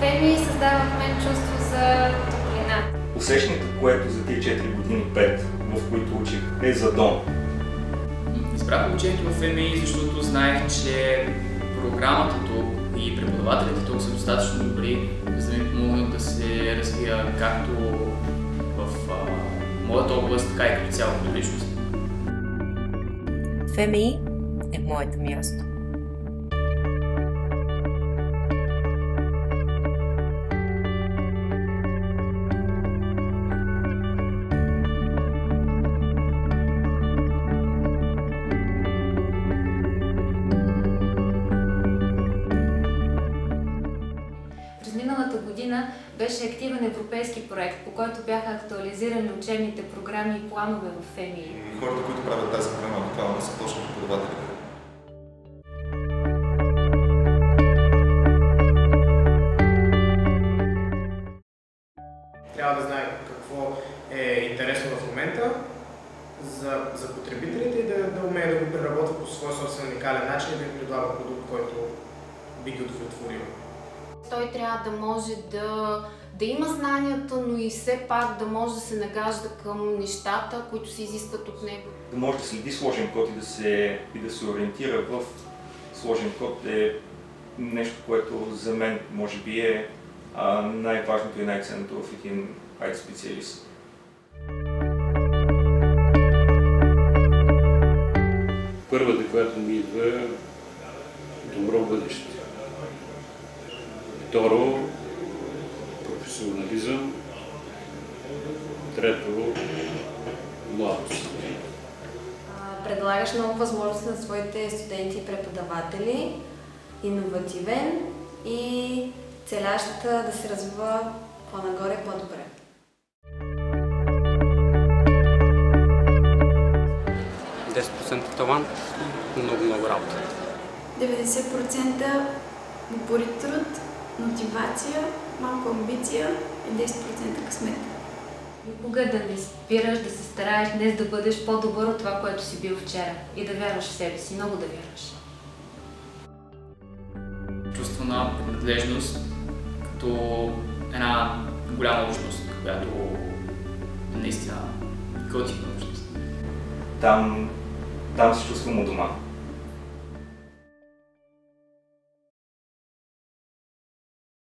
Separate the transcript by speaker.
Speaker 1: ФМИ създава в мен чувство за топлина.
Speaker 2: Усещането, което за тия 4 години, 5, в които учих, е за дом.
Speaker 3: Избрах обучението в ФМИ, защото знаех, че програмата тук и преподавателите тук са достатъчно добри, за да ми помогнат да се развия както в моята област, така и като цяло като личност.
Speaker 4: ФМИ е моето място.
Speaker 1: През миналата година беше активен европейски проект, по който бяха актуализирани учебните програми и планове в ФМИ.
Speaker 5: Хората, които правят тази програма буквално, са точно преподавателите.
Speaker 6: Трябва да знае какво е интересно в момента за потребителите и да умее да го преработва по свой собствен уникален начин и да им предлага продукт, който би ги удовлетворил.
Speaker 7: Той трябва да може да има знанията, но и все пак да може да се нагажда към нещата, които се изискват от него.
Speaker 2: Да може да следи сложен код и да се ориентира в сложен код е нещо, което за мен може би е най-важното и най-ценното в един IT специалист.
Speaker 8: Първата, която ми идва е добро бъдеще. Второ, професионализъм. Трето, младост.
Speaker 9: Предлагаш много възможности на своите студенти и преподаватели, иновативен и целящ да се развива по-нагоре по-добре.
Speaker 10: талант, много работа.
Speaker 11: 90% упорит труд, мотивация, малко амбиция и 10% късмет.
Speaker 1: Никога да не спираш да се стараеш днес да бъдеш по-добър от това, което си бил вчера и да вярваш в себе си, много да вярваш.
Speaker 3: Чувство на принадлежност като една голяма общност, която наистина готина общност.
Speaker 2: Там се чувствам у дома.